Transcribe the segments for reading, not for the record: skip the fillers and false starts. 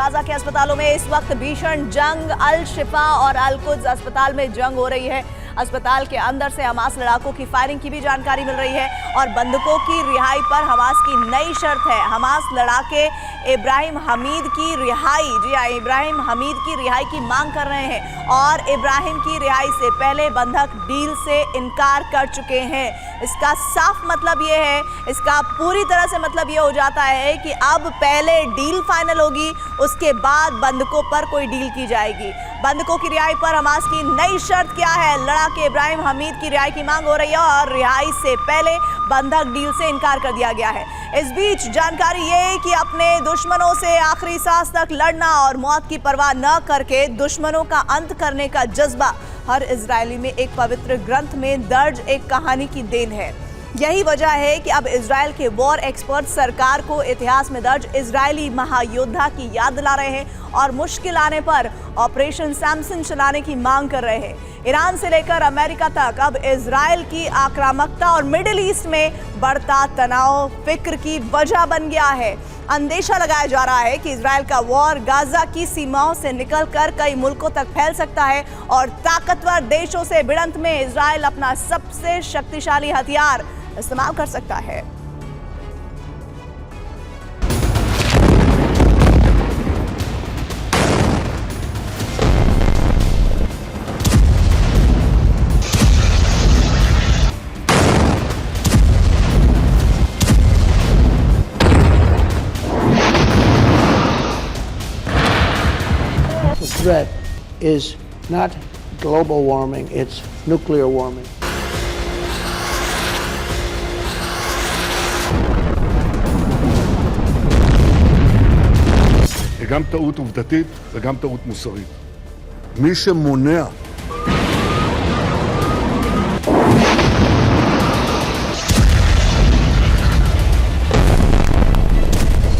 Gaza के अस्पतालों में इस वक्त भीषण जंग। अल शिफा और अल कुद्स अस्पताल में जंग हो रही है। अस्पताल के अंदर से हमास लड़ाकों की फायरिंग की भी जानकारी मिल रही है और बंधकों की रिहाई पर हमास की नई शर्त है। हमास लड़ाके इब्राहिम हमीद की रिहाई, जी हाँ, इब्राहिम हमीद की रिहाई की मांग कर रहे हैं और इब्राहिम की रिहाई से पहले बंधक डील से इनकार कर चुके हैं। इसका साफ मतलब ये है, इसका पूरी तरह से मतलब ये हो जाता है कि अब पहले डील फाइनल होगी, उसके बाद बंधकों पर कोई डील की जाएगी। बंधकों की रिहाई पर हमास की नई शर्त क्या है? लड़ाके इब्राहिम हमीद की रिहाई की मांग हो रही है और रिहाई से पहले बंधक डील से इनकार कर दिया गया है। इस बीच जानकारी ये है कि अपने दुश्मनों से आखिरी सांस तक लड़ना और मौत की परवाह न करके दुश्मनों का अंत करने का जज्बा हर इजरायली में एक पवित्र ग्रंथ में दर्ज एक कहानी की देन है। यही वजह है कि अब इजराइल के वॉर एक्सपर्ट सरकार को इतिहास में दर्ज इजरायली महायोद्धा की याद दिला रहे हैं और मुश्किल आने पर ऑपरेशन सैमसन चलाने की मांग कर रहे हैं। ईरान से लेकर अमेरिका तक अब इजराइल की आक्रामकता और मिडिल ईस्ट में बढ़ता तनाव फिक्र की वजह बन गया है। अंदेशा लगाया जा रहा है कि इजराइल का वॉर गाजा की सीमाओं से निकलकर कई मुल्कों तक फैल सकता है और ताकतवर देशों से भिड़ंत में इजराइल अपना सबसे शक्तिशाली हथियार इस्तेमाल कर सकता है। The threat is not global warming, it's nuclear warming. זה גם טעות עובדתית, זה גם טעות מוסרית. מי שמונע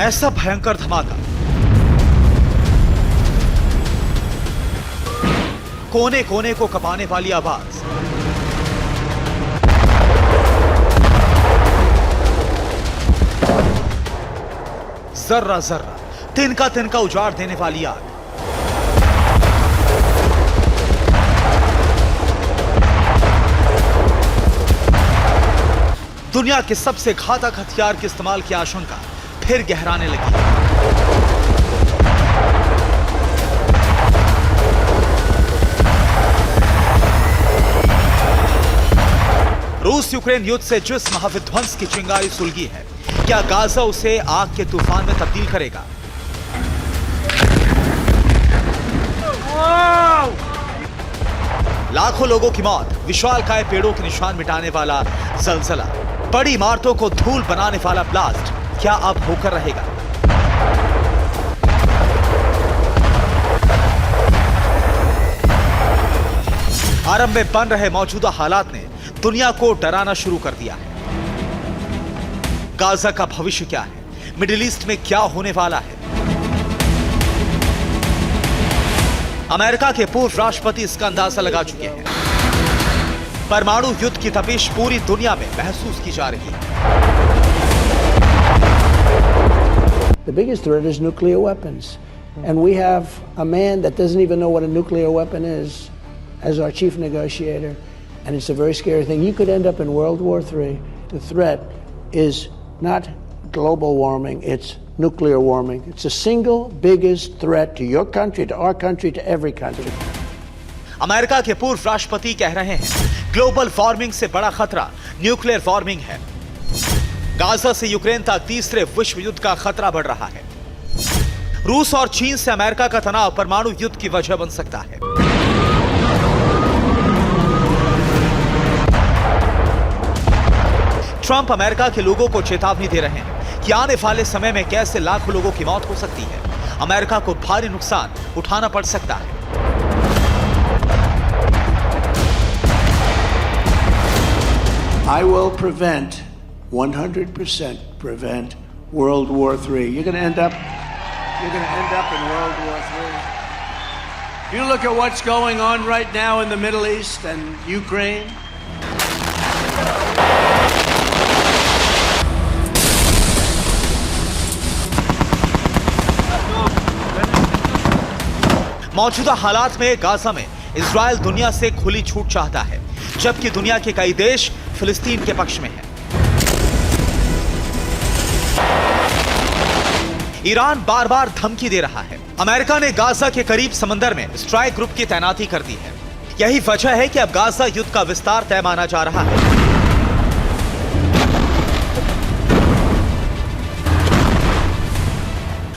ऐसा भयंकर धमाका, कोने कोने को कपाने वाली आवाज, जर्रा जर्रा तिनका तिनका उजाड़ देने वाली आग। दुनिया के सबसे घातक हथियार के इस्तेमाल की आशंका फिर गहराने लगी। रूस यूक्रेन युद्ध से जिस महाविध्वंस की चिंगारी सुलगी है, क्या गाजा उसे आग के तूफान में तब्दील करेगा? लाखों लोगों की मौत, विशालकाय पेड़ों के निशान मिटाने वाला जलजला, बड़ी इमारतों को धूल बनाने वाला ब्लास्ट, क्या अब होकर रहेगा? अरब में बन रहे मौजूदा हालात ने दुनिया को डराना शुरू कर दिया है। गाजा का भविष्य क्या है? मिडिल ईस्ट में क्या होने वाला है? अमेरिका के पूर्व राष्ट्रपति इसका अंदाजा लगा चुके हैं। परमाणु युद्ध की तपिश पूरी दुनिया में महसूस की जा रही है। The biggest threat is nuclear weapons. And we have a man that doesn't even know what a nuclear weapon is as our chief negotiator. And it's a very scary thing. You could end up in World War III. The threat is not global warming, it's nuclear warming. It's the single biggest threat to your country, to our country, to every country. America के पूर्व राष्ट्रपति कह रहे हैं, global warming से बड़ा खतरा nuclear warming है। गाजा से यूक्रेन तक तीसरे विश्व युद्ध का खतरा बढ़ रहा है। रूस और चीन से अमेरिका का तनाव परमाणु युद्ध की वजह बन सकता है। ट्रंप अमेरिका के लोगों को चेतावनी दे रहे हैं कि आने वाले समय में कैसे लाखों लोगों की मौत हो सकती है। अमेरिका को भारी नुकसान उठाना पड़ सकता है। I will prevent 100% prevent World War III. You're going to end up you're going to end up in World War III. You look at what's going on right now in the Middle East and Ukraine. मौजूदा हालात में Gaza में Israel दुनिया से खुली छूट चाहता है, जबकि दुनिया के कई देश फिलिस्तीन के पक्ष में हैं। ईरान बार बार धमकी दे रहा है। अमेरिका ने गाजा के करीब समंदर में स्ट्राइक ग्रुप की तैनाती कर दी है। यही वजह है कि अब गाजा युद्ध का विस्तार तय माना जा रहा है।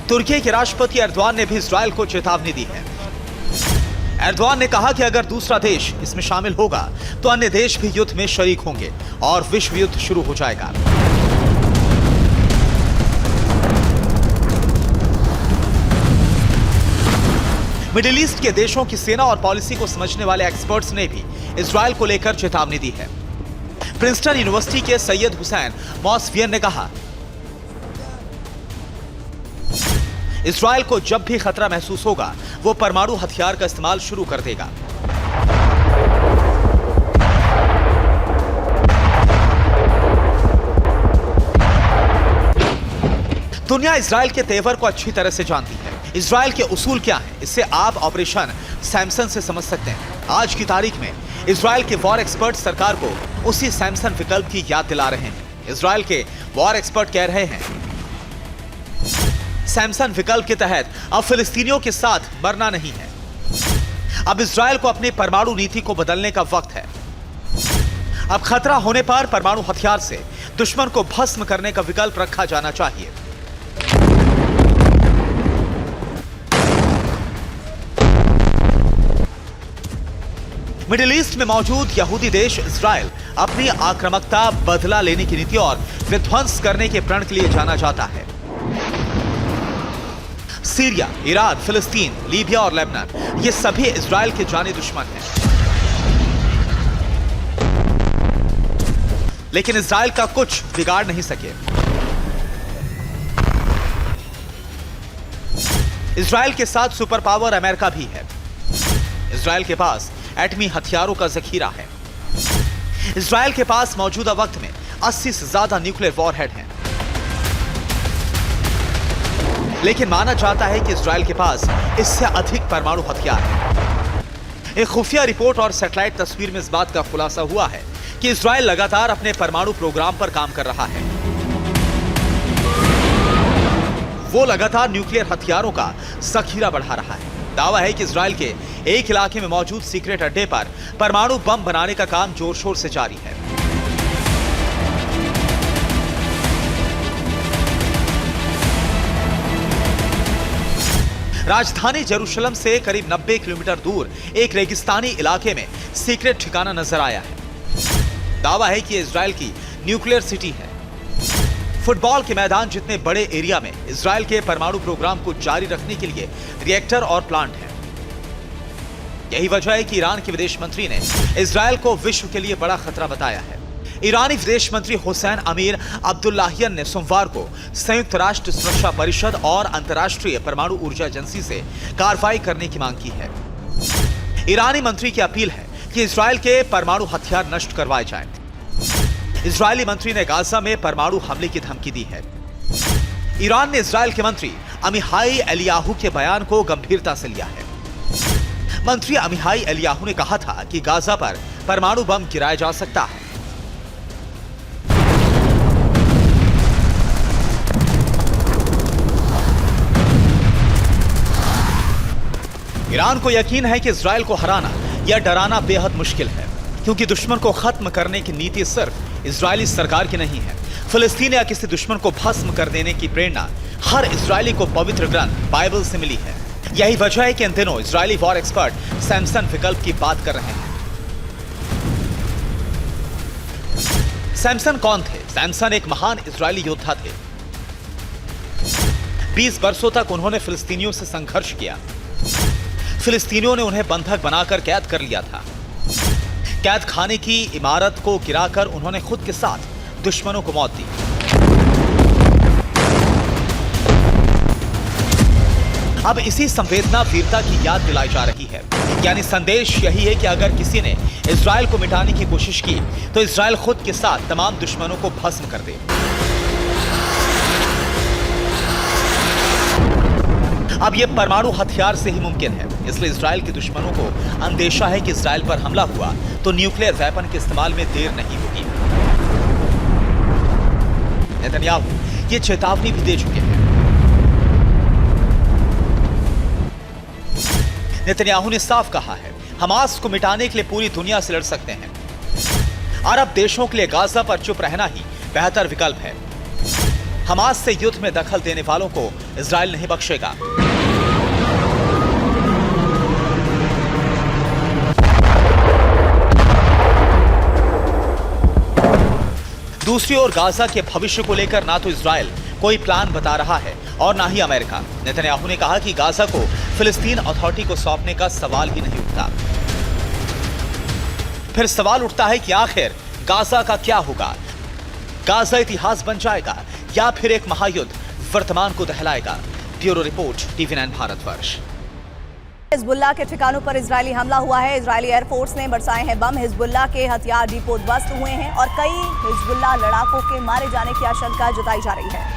तुर्की के राष्ट्रपति एर्दोआन ने भी इजराइल को चेतावनी दी है। एर्दोआन ने कहा कि अगर दूसरा देश इसमें शामिल होगा तो अन्य देश भी युद्ध में शरीक होंगे और विश्व युद्ध शुरू हो जाएगा। मिडिल ईस्ट के देशों की सेना और पॉलिसी को समझने वाले एक्सपर्ट्स ने भी इजराइल को लेकर चेतावनी दी है। प्रिंसटन यूनिवर्सिटी के सैयद हुसैन मौसवियन ने कहा, इजराइल को जब भी खतरा महसूस होगा वो परमाणु हथियार का इस्तेमाल शुरू कर देगा। दुनिया इजराइल के तेवर को अच्छी तरह से जानती है। इजराइल के उसूल क्या हैं, इससे आप ऑपरेशन सैमसन से समझ सकते हैं। आज की तारीख में इजराइल के वॉर एक्सपर्ट सरकार को उसी सैमसन विकल्प की याद दिला रहे हैं। इजराइल के वॉर एक्सपर्ट कह रहे हैं, सैमसन विकल्प के तहत अब फिलिस्तीनियों के साथ मरना नहीं है। अब इजराइल को अपनी परमाणु नीति को बदलने का वक्त है। अब खतरा होने पर परमाणु हथियार से दुश्मन को भस्म करने का विकल्प रखा जाना चाहिए। मिडिल ईस्ट में मौजूद यहूदी देश इजराइल अपनी आक्रामकता, बदला लेने की नीति और विध्वंस करने के प्रण के लिए जाना जाता है। सीरिया, ईरान, फिलिस्तीन, लीबिया और लेबनान, ये सभी इजराइल के जानी दुश्मन हैं। लेकिन इजराइल का कुछ बिगाड़ नहीं सके। इजराइल के साथ सुपर पावर अमेरिका भी है। इजराइल के पास एटमी हथियारों का जखीरा है। इजराइल के पास मौजूदा वक्त में 80 से ज्यादा न्यूक्लियर वॉरहेड हैं। लेकिन माना जाता है कि इजराइल के पास इससे अधिक परमाणु हथियार हैं। एक खुफिया रिपोर्ट और सैटेलाइट तस्वीर में इस बात का खुलासा हुआ है कि इजराइल लगातार अपने परमाणु प्रोग्राम पर काम कर रहा है। वो लगातार न्यूक्लियर हथियारों का जखीरा बढ़ा रहा है। दावा है कि इजराइल के एक इलाके में मौजूद सीक्रेट अड्डे पर परमाणु बम बनाने का काम जोर शोर से जारी है। राजधानी जेरूशलम से करीब 90 किलोमीटर दूर एक रेगिस्तानी इलाके में सीक्रेट ठिकाना नजर आया है। दावा है कि इजराइल की न्यूक्लियर सिटी है। फुटबॉल के मैदान जितने बड़े एरिया में इजराइल के परमाणु प्रोग्राम को जारी रखने के लिए रिएक्टर और प्लांट है। यही वजह है कि ईरान के विदेश मंत्री ने इजराइल को विश्व के लिए बड़ा खतरा बताया है। ईरानी विदेश मंत्री हुसैन अमीर अब्दुल्लाहियन ने सोमवार को संयुक्त राष्ट्र सुरक्षा परिषद और अंतर्राष्ट्रीय परमाणु ऊर्जा एजेंसी से कार्रवाई करने की मांग की है। ईरानी मंत्री की अपील है कि इजराइल के परमाणु हथियार नष्ट करवाए जाएं। इजरायली मंत्री ने गाजा में परमाणु हमले की धमकी दी है। ईरान ने इजराइल के मंत्री अमीहाई एलियाहू के बयान को गंभीरता से लिया है। मंत्री अमीहाई एलियाहू ने कहा था कि गाजा पर परमाणु बम गिराया जा सकता है। ईरान को यकीन है कि इजराइल को हराना या डराना बेहद मुश्किल है, क्योंकि दुश्मन को खत्म करने की नीति सिर्फ इजरायली सरकार की नहीं है। फिलिस्तीन या किसी दुश्मन को भस्म कर देने की प्रेरणा हर इजरायली को पवित्र ग्रंथ बाइबल से मिली है। यही वजह है कि इन दिनों इजरायली वॉर एक्सपर्ट सैमसन विकल्प की बात कर रहे हैं। सैमसन कौन थे? सैमसन एक महान इजरायली योद्धा थे। 20 वर्षों तक उन्होंने फिलिस्तीनियों से संघर्ष किया। फिलिस्तीनियों ने उन्हें बंधक बनाकर कैद कर लिया था। कैद खाने की इमारत को गिराकर उन्होंने खुद के साथ दुश्मनों को मौत दी। अब इसी संवेदना वीरता की याद दिलाई जा रही है। यानी संदेश यही है कि अगर किसी ने इजराइल को मिटाने की कोशिश की तो इजराइल खुद के साथ तमाम दुश्मनों को भस्म कर दे। अब यह परमाणु हथियार से ही मुमकिन है, इसलिए इजराइल के दुश्मनों को अंदेशा है कि इजराइल पर हमला हुआ तो न्यूक्लियर वेपन के इस्तेमाल में देर नहीं होगी। नेतन्याहू ये चेतावनी भी दे चुके हैं। नेतन्याहू ने साफ कहा है, हमास को मिटाने के लिए पूरी दुनिया से लड़ सकते हैं। अरब देशों के लिए गाजा पर चुप रहना ही बेहतर विकल्प है। हमास से युद्ध में दखल देने वालों को इजराइल नहीं बख्शेगा। दूसरी ओर गाजा के भविष्य को लेकर ना तो इजराइल कोई प्लान बता रहा है और ना ही अमेरिका। नेतन्याहू ने कहा कि गाजा को फिलिस्तीन अथॉरिटी को सौंपने का सवाल ही नहीं उठता। फिर सवाल उठता है कि आखिर गाजा का क्या होगा? गाजा इतिहास बन जाएगा या फिर एक महायुद्ध वर्तमान को दहलाएगा? Bureau report, TV9 Bharatvarsh. Hezbollah के ठिकानों पर इजरायली हमला हुआ है। इजरायली एयरफोर्स ने बरसाए हैं बम। हिजबुल्लाह के हथियार डिपो ध्वस्त हुए हैं और कई हिजबुल्लाह लड़ाकों के मारे जाने की आशंका जताई जा रही है।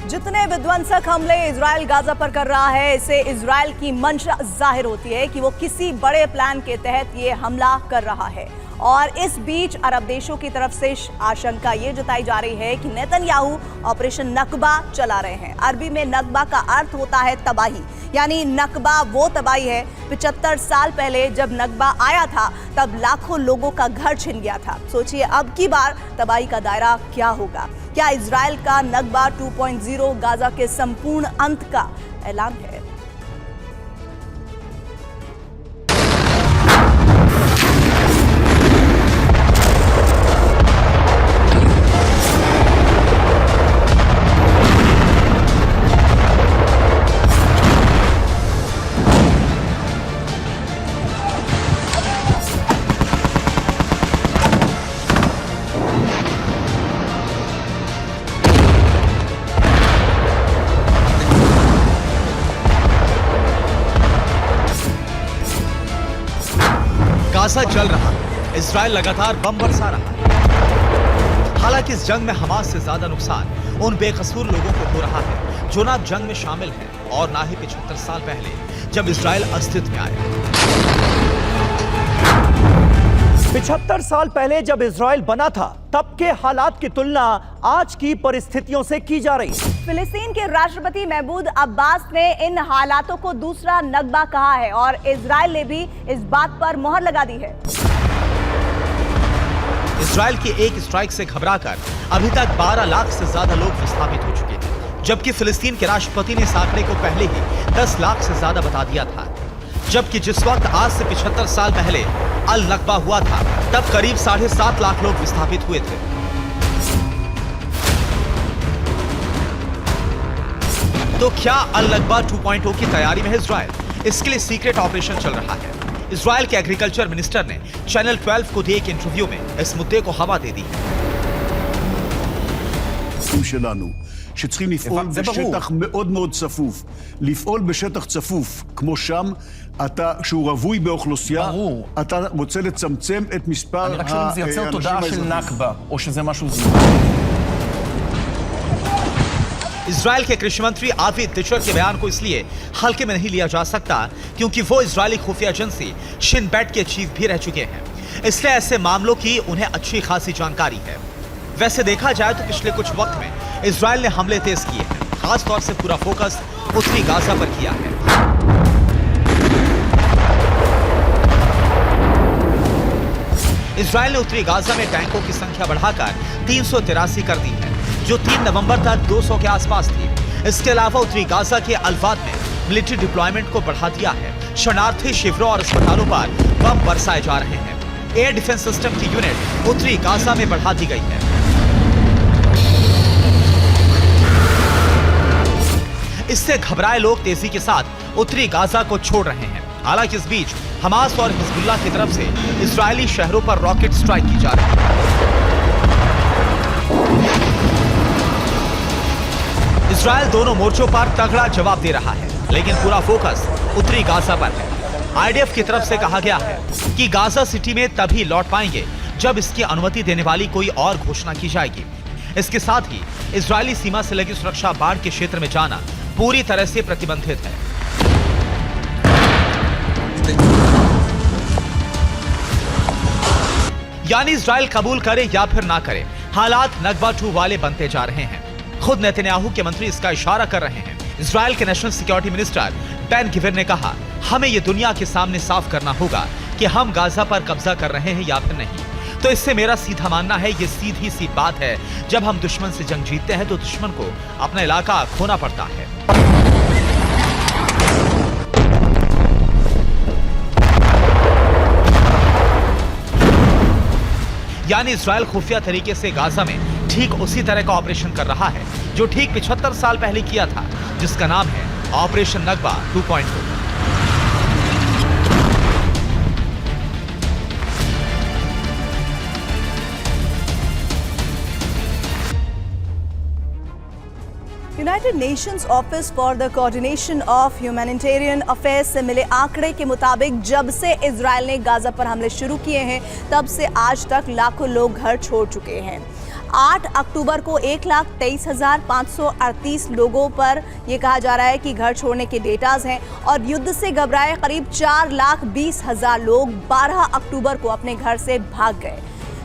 जितने विध्वंसक हमले इजराइल गाजा पर कर रहा है, इससे इजराइल की मंशा जाहिर होती है कि वो किसी बड़े प्लान के तहत ये हमला कर रहा है। और इस बीच अरब देशों की तरफ से आशंका ये जताई जा रही है कि नेतन्याहू ऑपरेशन नकबा चला रहे हैं। अरबी में नकबा का अर्थ होता है तबाही, यानी नकबा वो तबाही है। 75 साल पहले जब नकबा आया था तब लाखों लोगों का घर छिन गया था। सोचिए अब की बार तबाही का दायरा क्या होगा? क्या इजराइल का नकबा 2.0 गाजा के संपूर्ण अंत का ऐलान है? गाजा जल रहा है, इजराइल लगातार बम बरसा रहा है। हालांकि इस जंग में हमास से ज्यादा नुकसान उन बेकसूर लोगों को हो रहा है जो ना जंग में शामिल हैं और ना ही 75 साल पहले जब इजराइल अस्तित्व में आया। 75 साल पहले जब इजराइल बना था तब के हालात की तुलना आज की परिस्थितियों से की जा रही है। फिलिस्तीन के राष्ट्रपति महमूद अब्बास ने इन हालातों को दूसरा नकबा कहा है और इजराइल ने भी इस बात पर मोहर लगा दी है। इजराइल की एक स्ट्राइक से घबराकर अभी तक 12 लाख से ज्यादा लोग विस्थापित हो चुके हैं, जबकि फिलिस्तीन के राष्ट्रपति ने इस आंकड़े को पहले ही 10 लाख से ज्यादा बता दिया था। जबकि जिस वक्त आज से 75 साल पहले अल नकबा हुआ था तब करीब 7.5 लाख लोग विस्थापित हुए थे। तो क्या अल नकबा 2.0 की तैयारी में है इजराइल? इसके लिए सीक्रेट ऑपरेशन चल रहा है। इजराइल के एग्रीकल्चर मिनिस्टर ने चैनल 12 को दिए एक इंटरव्यू में इस मुद्दे को हवा दे दी है। שלנו שצריכים לפעול בשטח מאוד מאוד צפוף. לפעול בשטח צפוף כמו שם, שהוא רווי באוכלוסייה, אתה רוצה לצמצם את מספר האנשים אני רק שואל אם זה יוצר תודעה של נכבה, או שזה משהו זו. इजराइल के कृषि मंत्री आवी दिशर के बयान को इसलिए हल्के में नहीं लिया जा सकता क्योंकि वो इजरायली खुफिया एजेंसी शिन बेट के चीफ भी रह चुके हैं, इसलिए ऐसे मामलों की उन्हें अच्छी खासी जानकारी है। वैसे देखा जाए तो पिछले कुछ वक्त में इजराइल ने हमले तेज किए हैं, खास तौर से पूरा फोकस उत्तरी गाजा पर किया है। इजराइल ने उत्तरी गाजा में टैंकों की संख्या बढ़ाकर 383 कर दी है, जो 3 नवंबर तक 200 के आसपास थी। इसके अलावा उत्तरी गाजा के अल्वाद में मिलिट्री डिप्लॉयमेंट को बढ़ा दिया है। शरणार्थी शिविरों और अस्पतालों पर बम बरसाए जा रहे हैं। एयर डिफेंस सिस्टम की यूनिट उत्तरी गाजा में बढ़ा दी गई है। इससे घबराए लोग तेजी के साथ उत्तरी गाजा को छोड़ रहे हैं हालांकि इस बीच हमास और हिजबुल्लाह की तरफ से इजरायली शहरों पर रॉकेट स्ट्राइक की जा रही है। इजरायल दोनों मोर्चों पर तगड़ा जवाब दे रहा है, लेकिन पूरा फोकस उत्तरी गाजा पर है। आईडीएफ की तरफ से कहा गया है कि गाजा सिटी में तभी लौट पाएंगे जब इसकी अनुमति देने वाली कोई और घोषणा की जाएगी। इसके साथ ही इजरायली सीमा से लगी सुरक्षा बाढ़ के क्षेत्र में जाना पूरी तरह से प्रतिबंधित है। यानी इजरायल कबूल करे या फिर ना करे, हालात नकबा 2 वाले बनते जा रहे हैं। खुद नेतन्याहू के मंत्री इसका इशारा कर रहे हैं। इजरायल के नेशनल सिक्योरिटी मिनिस्टर बेन गिविर ने कहा, हमें यह दुनिया के सामने साफ करना होगा कि हम गाजा पर कब्जा कर रहे हैं या फिर नहीं। तो इससे मेरा सीधा मानना है, यह सीधी सी बात है, जब हम दुश्मन से जंग जीतते हैं तो दुश्मन को अपना इलाका खोना पड़ता है। यानी इजरायल खुफिया तरीके से गाजा में ठीक उसी तरह का ऑपरेशन कर रहा है जो ठीक 75 साल पहले किया था, जिसका नाम है Operation Nakba 2.0। United Nations Office for the Coordination of Humanitarian Affairs से मिले आंकड़े के मुताबिक जब से इजरायल ने गाजा पर हमले शुरू किए हैं तब से आज तक लाखों लोग घर छोड़ चुके हैं। 8 अक्टूबर को 1,23,538 लोगों पर यह कहा जा रहा है कि घर छोड़ने के डेटाज हैं और युद्ध से घबराए करीब 4,20,000 लोग 12 अक्टूबर को अपने घर से भाग गए।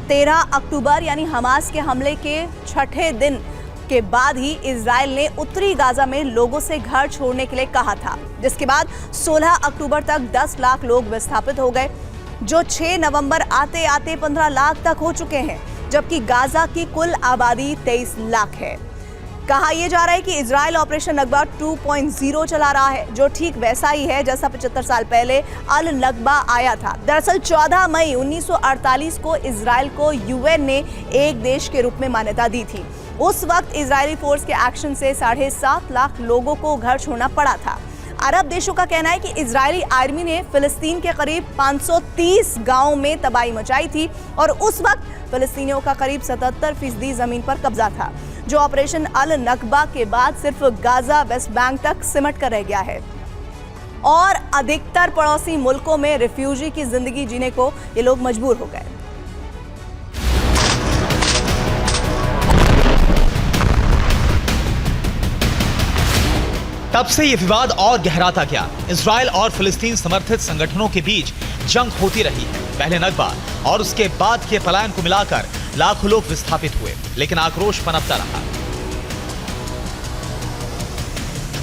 13 अक्टूबर यानी हमास के हमले के 6ठे दिन के बाद ही इजरायल ने उत्तरी गाजा में लोगों से घर छोड़ने के लिए कहा था, जिसके बाद 16 अक्टूबर तक 10 लाख लोग विस्थापित हो गए, जो 6 नवंबर आते आते 15 लाख तक हो चुके हैं, जबकि गाजा की कुल आबादी 23 लाख है। कहा यह जा रहा है कि इजरायल ऑपरेशन नकबा 2.0 चला रहा है, जो ठीक वैसा ही है जैसा 75 साल पहले अल नकबा आया था। दरअसल 14 मई 1948 को इजरायल को यूएन ने एक देश के रूप में मान्यता दी थी। उस वक्त इजरायली फोर्स के एक्शन से 7.5 लाख लोगों को घर छोड़ना पड़ा था। अरब देशों का कहना है कि इजरायली आर्मी ने फिलिस्तीन के करीब 530 गांवों में तबाही मचाई थी और उस वक्त फिलिस्तीनियों का करीब 77% जमीन पर कब्जा था, जो ऑपरेशन अल नकबा के बाद सिर्फ गाजा वेस्ट बैंक तक सिमट कर रह गया है। और अधिकतर पड़ोसी मुल्कों में रिफ्यूजी की जिंदगी जीने को ये लोग मजबूर हो गए। तब से यह विवाद और गहराता गया। इजरायल और फिलिस्तीन समर्थित संगठनों के बीच जंग होती रही है। पहले नकबा और उसके बाद के पलायन को मिलाकर लाखों लोग विस्थापित हुए, लेकिन आक्रोश पनपता रहा।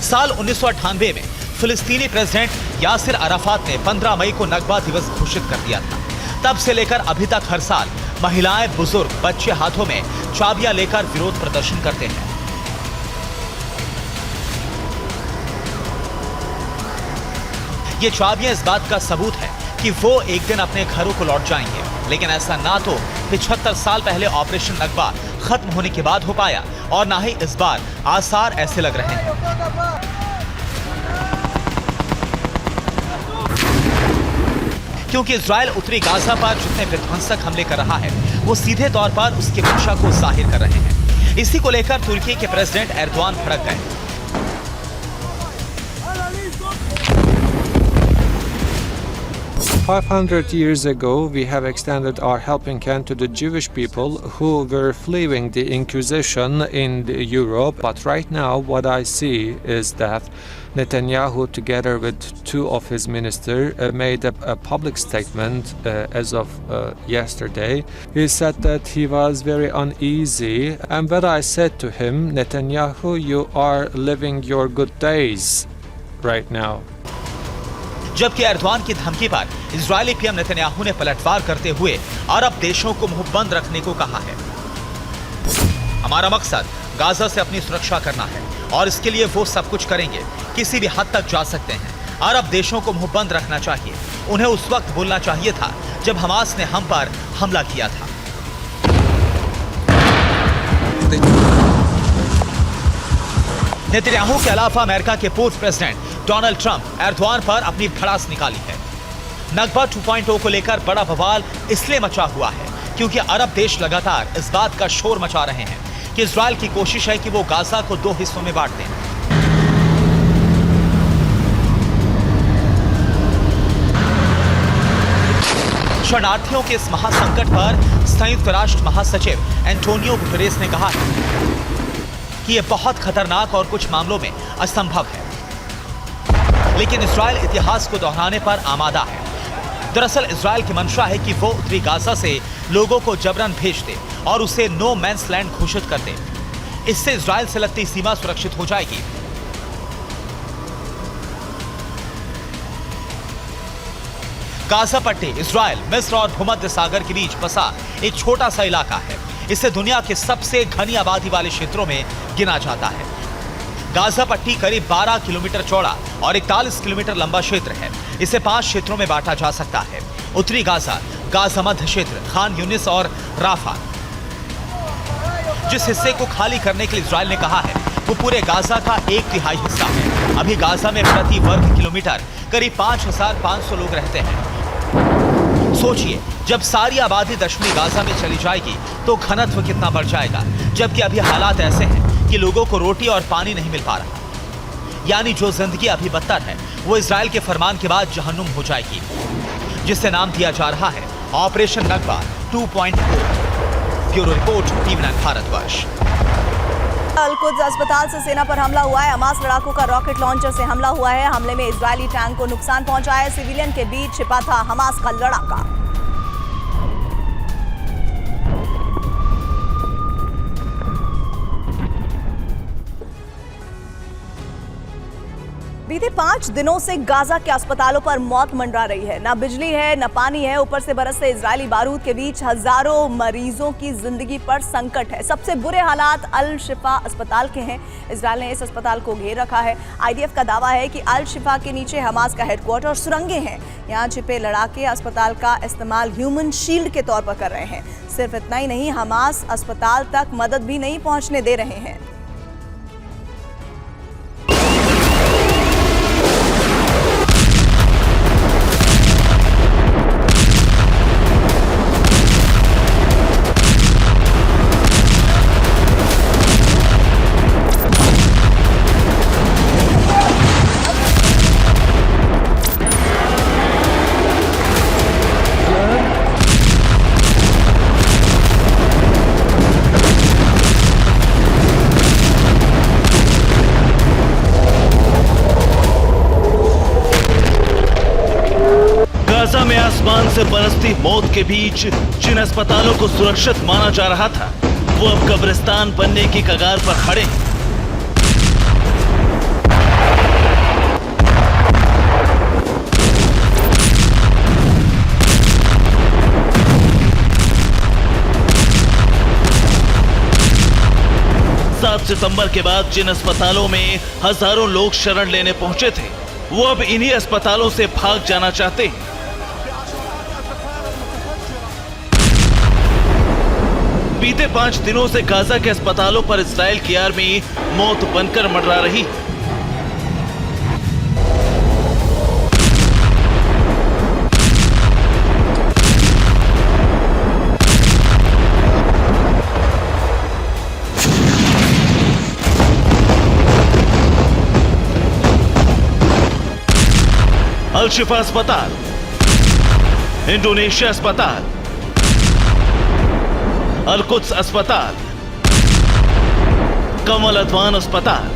साल 1998 में फिलिस्तीनी प्रेसिडेंट यासिर अराफात ने 15 मई को नकबा दिवस घोषित कर दिया था। तब से लेकर अभी तक हर साल महिलाएं, बुजुर्ग, बच्चे हाथों में चाबियां लेकर विरोध प्रदर्शन करते हैं। ये चाबियां इस बात का सबूत है कि वो एक दिन अपने घरों को लौट जाएंगे, लेकिन ऐसा ना तो 75 साल पहले ऑपरेशन नकबा खत्म होने के बाद हो पाया और ना ही इस बार आसार ऐसे लग रहे हैं। क्योंकि इजरायल उत्तरी गाजा पर जितने विध्वंसक हमले कर रहा है वो सीधे तौर पर उसकी मंशा को जाहिर कर रहे हैं। इसी को लेकर तुर्की के प्रेसिडेंट एर्दोआन भड़क गए। 500 years ago, we have extended our helping hand to the Jewish people who were fleeing the Inquisition in Europe. But right now, what I see is that Netanyahu, together with 2 of his ministers, made a public statement as of yesterday. He said that he was very uneasy. And when I said to him, Netanyahu, you are living your good days right now. जबकि Erdogan की धमकी पर Israeli PM Netanyahu ने पलटवार करते हुए अरब देशों को मुंह बंद रखने को कहा है। हमारा मकसद गाजा से अपनी सुरक्षा करना है और इसके लिए वो सब कुछ करेंगे, किसी भी हद तक जा सकते हैं। अरब देशों को मुंह बंद रखना चाहिए। उन्हें उस वक्त बोलना चाहिए था जब हमास ने हम पर हमला किया था। नेतन्याहू के अलावा अमेरिका के पूर्व प्रेसिडेंट डोनाल्ड ट्रंप एर्दोआन पर अपनी भड़ास निकाली है। नकबा 2.0 को लेकर बड़ा बवाल इसलिए मचा हुआ है क्योंकि अरब देश लगातार इस बात का शोर मचा रहे हैं कि इजराइल की कोशिश है कि वो गाजा को 2 हिस्सों में बांट दें। शरणार्थियों के इस महासंकट पर संयुक्त राष्ट्र महासचिव एंटोनियो गुटेरेस ने कहा है कि यह बहुत खतरनाक और कुछ मामलों में असंभव है, लेकिन इजराइल इतिहास को दोहराने पर आमादा है। दरअसल इजराइल की मंशा है कि वो उत्तरी गाजा से लोगों को जबरन भेज दे और उसे नो मैंस लैंड घोषित कर दे। इससे इजराइल से लगती सीमा सुरक्षित हो जाएगी। गाजा पट्टी इजराइल, मिस्र और भूमध्य सागर के बीच बसा एक छोटा सा इलाका है। इसे दुनिया के सबसे घनी आबादी वाले क्षेत्रों में गिना जाता है। गाजा पट्टी करीब 12 किलोमीटर चौड़ा और 41 किलोमीटर लंबा क्षेत्र है। इसे 5 क्षेत्रों में बांटा जा सकता है। उत्तरी गाजा, गाजा मध्य क्षेत्र, खान यूनिस और राफा। जिस हिस्से को खाली करने के लिए इजराइल ने कहा है वो पूरे गाजा का 1/3 हिस्सा है। अभी गाजा में प्रति वर्ग किलोमीटर करीब 5,500 लोग रहते हैं। सोचिए, जब सारी आबादी दक्षिणी गाजा में चली जाएगी तो घनत्व कितना बढ़ जाएगा, जबकि अभी हालात ऐसे हैं कि लोगों को रोटी और पानी नहीं मिल पा रहा। यानी जो जिंदगी अभी बदतर है वो इजराइल के फरमान के बाद जहन्नुम हो जाएगी, जिससे नाम दिया जा रहा है Operation Nakba 2.0। Bureau report, TV9 Bharatvarsh. Al-Quds अस्पताल से सेना पर हमला हुआ है। हमास लड़ाकों का रॉकेट लॉन्चर से हमला हुआ है। हमले में इजरायली टैंक को नुकसान पहुंचा है। सिविलियन के बीच छिपा था हमास का लड़ाका। बीते 5 दिनों से गाजा के अस्पतालों पर मौत मंडरा रही है। ना बिजली है, न पानी है, ऊपर से बरसते इजरायली बारूद के बीच हजारों मरीजों की जिंदगी पर संकट है। सबसे बुरे हालात अल शिफा अस्पताल के हैं। इजराइल ने इस अस्पताल को घेर रखा है। आईडीएफ का दावा है कि अल शिफा के नीचे हमास का हेडक्वार्टर और सुरंगें हैं। यहाँ छिपे लड़ाके अस्पताल का इस्तेमाल ह्यूमन शील्ड के तौर पर कर रहे हैं। सिर्फ इतना ही नहीं, हमास अस्पताल तक मदद भी नहीं पहुंचने दे रहे हैं। गाजा में आसमान से बरसती मौत के बीच जिन अस्पतालों को सुरक्षित माना जा रहा था वो अब कब्रिस्तान बनने की कगार पर खड़े हैं। सितंबर के बाद जिन अस्पतालों में हजारों लोग शरण लेने पहुंचे थे वो अब इन्हीं अस्पतालों से भाग जाना चाहते हैं। बीते 5 दिनों से गाजा के अस्पतालों पर इस्राएल की आर्मी मौत बनकर मंडरा रही। अल शिफा अस्पताल, इंडोनेशिया अस्पताल, अल-कुद्स अस्पताल, कमल अदवान अस्पताल।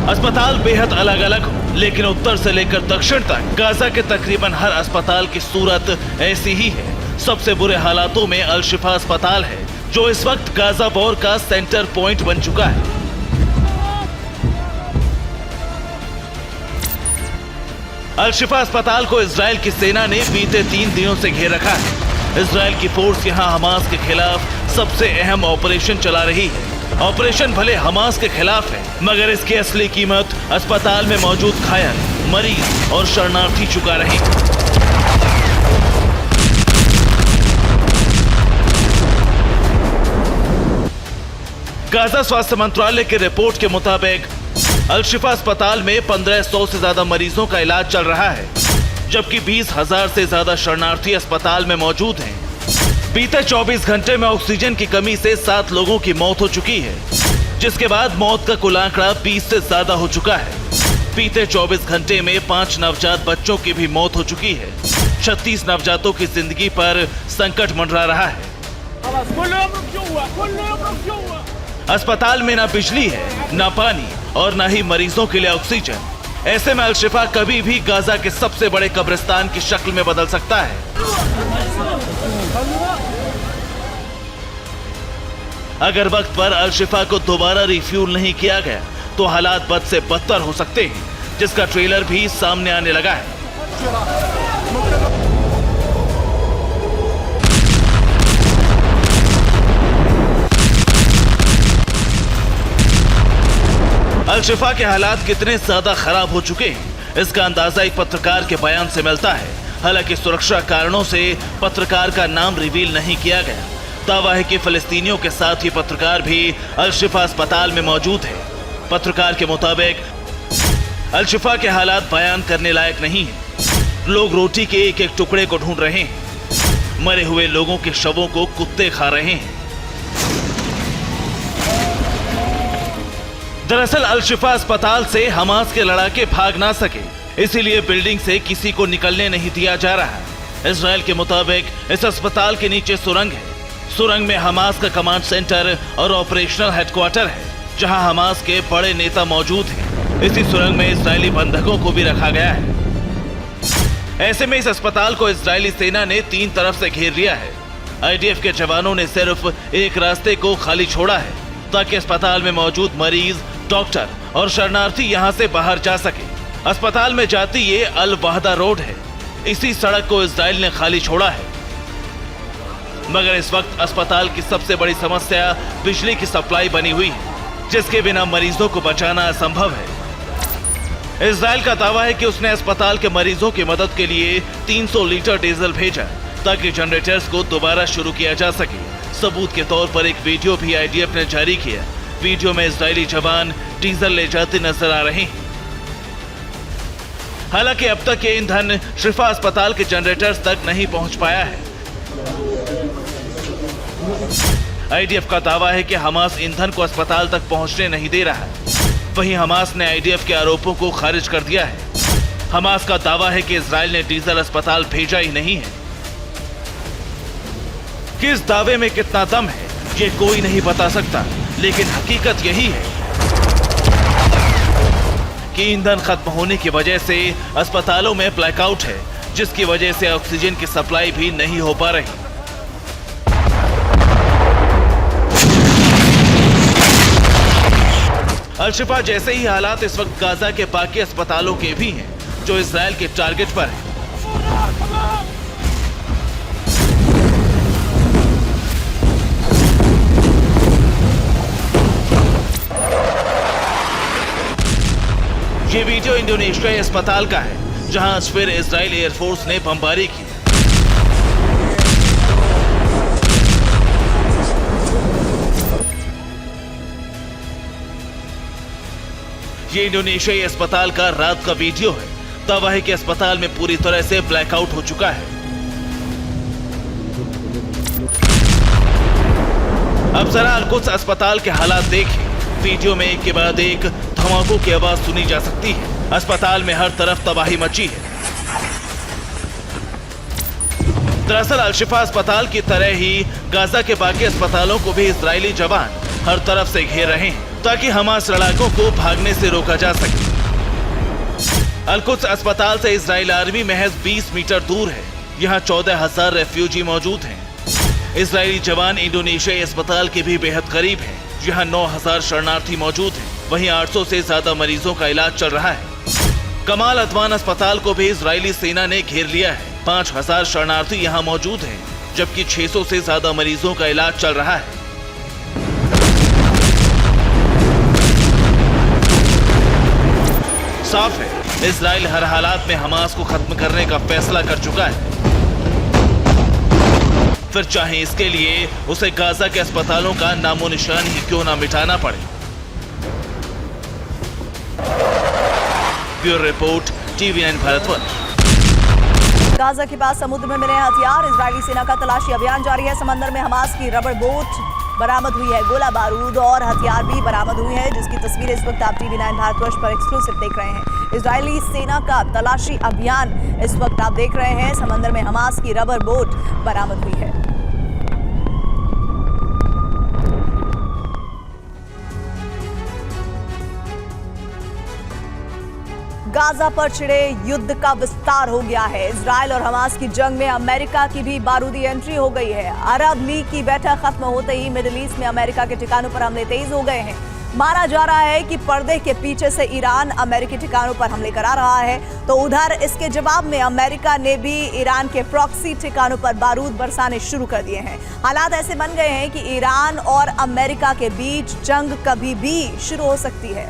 अस्पताल बेहद अलग अलग हो, लेकिन उत्तर से लेकर दक्षिण तक गाजा के तकरीबन हर अस्पताल की सूरत ऐसी ही है। सबसे बुरे हालातों में अल शिफा अस्पताल है जो इस वक्त गाजा वॉर का सेंटर पॉइंट बन चुका है। अल शिफा अस्पताल को इजराइल की सेना ने बीते 3 दिनों से घेर रखा है। इजराइल की फोर्स यहां हमास के खिलाफ सबसे अहम ऑपरेशन चला रही है। ऑपरेशन भले हमास के खिलाफ है, मगर इसकी असली कीमत अस्पताल में मौजूद घायल, मरीज और शरणार्थी चुका रहे हैं। गाजा स्वास्थ्य मंत्रालय की रिपोर्ट के मुताबिक अल-शिफा अस्पताल में 1500 से ज्यादा मरीजों का इलाज चल रहा है, जबकि 20,000 से ज्यादा शरणार्थी अस्पताल में मौजूद हैं। बीते 24 घंटे में ऑक्सीजन की कमी से 7 लोगों की मौत हो चुकी है, जिसके बाद मौत का कुल आंकड़ा 20 से ज्यादा हो चुका है। बीते 24 घंटे में 5 नवजात बच्चों की भी मौत हो चुकी है। 36 नवजातों की जिंदगी पर संकट मंडरा रहा है। अस्पताल में ना बिजली है, ना पानी और ना ही मरीजों के लिए ऑक्सीजन। ऐसे में अल-शिफा कभी भी गाजा के सबसे बड़े कब्रिस्तान की शक्ल में बदल सकता है। अगर वक्त पर अल-शिफा को दोबारा रिफ्यूल नहीं किया गया तो हालात बद से बदतर हो सकते हैं, जिसका ट्रेलर भी सामने आने लगा है। अल-शिफा के हालात कितने ज्यादा खराब हो चुके हैं, इसका अंदाजा एक पत्रकार के बयान से मिलता है। हालांकि सुरक्षा कारणों से पत्रकार का नाम रिवील नहीं किया गया। दावा है कि फिलिस्तीनियों के साथ ही पत्रकार भी अल-शिफा अस्पताल में मौजूद है। पत्रकार के मुताबिक अल-शिफा के हालात बयान करने लायक नहीं है। लोग रोटी के एक एक टुकड़े को ढूंढ रहे हैं। मरे हुए लोगों के शवों को कुत्ते खा रहे हैं। दरअसल अल-शिफा अस्पताल से हमास के लड़ाके भाग ना सके, इसीलिए बिल्डिंग से किसी को निकलने नहीं दिया जा रहा। इजराइल के मुताबिक इस अस्पताल के नीचे सुरंग है। सुरंग में हमास का कमांड सेंटर और ऑपरेशनल हेडक्वार्टर है, जहां हमास के बड़े नेता मौजूद हैं। इसी सुरंग में इजरायली बंधकों को भी रखा गया है। ऐसे में इस अस्पताल को इजरायली सेना ने 3 तरफ से घेर लिया है। आईडीएफ के जवानों ने सिर्फ एक रास्ते को खाली छोड़ा है, ताकि अस्पताल में मौजूद मरीज, डॉक्टर और शरणार्थी यहां से बाहर जा सके। अस्पताल में जाती ये अल-वहदा रोड है। इसी सड़क को इजराइल ने खाली छोड़ा है। मगर इस वक्त अस्पताल की सबसे बड़ी समस्या बिजली की सप्लाई बनी हुई है, जिसके बिना मरीजों को बचाना असंभव है। इजराइल का दावा है कि उसने अस्पताल के मरीजों की मदद के लिए 300 लीटर डीजल भेजा, ताकि जनरेटर्स को दोबारा शुरू किया जा सके। सबूत के तौर पर एक वीडियो भी आईडीएफ ने जारी किया। वीडियो में इजरायली जवान डीजल ले जाते नजर आ रहे हैं। हालांकि अब तक ये ईंधन शिफा अस्पताल के जनरेटर्स तक नहीं पहुंच पाया है। आईडीएफ का दावा है कि हमास ईंधन को अस्पताल तक पहुंचने नहीं दे रहा है। वहीं हमास ने आईडीएफ के आरोपों को खारिज कर दिया है। हमास का दावा है कि इजराइल ने डीजल अस्पताल भेजा ही नहीं है। किस दावे में कितना दम है ये कोई नहीं बता सकता, लेकिन हकीकत यही है कि ईंधन खत्म होने की वजह से अस्पतालों में ब्लैकआउट है, जिसकी वजह से ऑक्सीजन की सप्लाई भी नहीं हो पा रही। अल-शिफा जैसे ही हालात इस वक्त गाजा के बाकी अस्पतालों के भी हैं, जो इजराइल के टारगेट पर हैं। ये वीडियो इंडोनेशियाई अस्पताल का है, जहां आज फिर इजराइल एयरफोर्स ने बमबारी की। ये इंडोनेशियाई अस्पताल का रात का वीडियो है। दावा है कि अस्पताल में पूरी तरह से ब्लैकआउट हो चुका है। अब जरा अल-कुद्स अस्पताल के हालात देखें। वीडियो में एक के बाद एक धमाकों की आवाज सुनी जा सकती है। अस्पताल में हर तरफ तबाही मची है। दरअसल अल-शिफा अस्पताल की तरह ही गाजा के बाकी अस्पतालों को भी इजरायली जवान हर तरफ से घेर रहे हैं, ताकि हमास लड़ाकों को भागने से रोका जा सके। अल-कुद्स अस्पताल से इजराइल आर्मी महज 20 मीटर दूर है। यहाँ 14,000 रेफ्यूजी मौजूद हैं। इजरायली जवान इंडोनेशियाई अस्पताल के भी बेहद करीब हैं। यहाँ 9,000 शरणार्थी मौजूद हैं। वहीं 800 से ज्यादा मरीजों का इलाज चल रहा है। कमाल अदवान अस्पताल को भी इजरायली सेना ने घेर लिया है। 5,000 शरणार्थी यहाँ मौजूद हैं, जबकि 600 से ज्यादा मरीजों का इलाज चल रहा है। साफ है, इजराइल हर हालात में हमास को खत्म करने का फैसला कर चुका है। फिर चाहे इसके लिए उसे गाजा के अस्पतालों का नामो निशान ही क्यों ना मिटाना पड़े। Bureau report, TV9 Bharatvarsh. Gaza के पास समुद्र में मिले हथियार, इजरायली सेना का तलाशी अभियान जारी है। समंदर में हमास की रबड़ बोट बरामद हुई है। गोला बारूद और हथियार भी बरामद हुई है, जिसकी तस्वीरें इस वक्त आप TV9 भारतवर्ष पर एक्सक्लूसिव देख रहे हैं। इजरायली सेना का तलाशी अभियान इस वक्त आप देख रहे हैं। समंदर में हमास की रबर बोट बरामद हुई है। गाजा पर छिड़े युद्ध का विस्तार हो गया है। इजरायल और हमास की जंग में अमेरिका की भी बारूदी एंट्री हो गई है। अरब लीग की बैठक खत्म होते ही मिडिल ईस्ट में अमेरिका के ठिकानों पर हमले तेज हो गए हैं। माना जा रहा है कि पर्दे के पीछे से ईरान अमेरिकी ठिकानों पर हमले करा रहा है, तो उधर इसके जवाब में अमेरिका ने भी ईरान के प्रॉक्सी ठिकानों पर बारूद बरसाने शुरू कर दिए हैं। हालात ऐसे बन गए हैं कि ईरान और अमेरिका के बीच जंग कभी भी शुरू हो सकती है।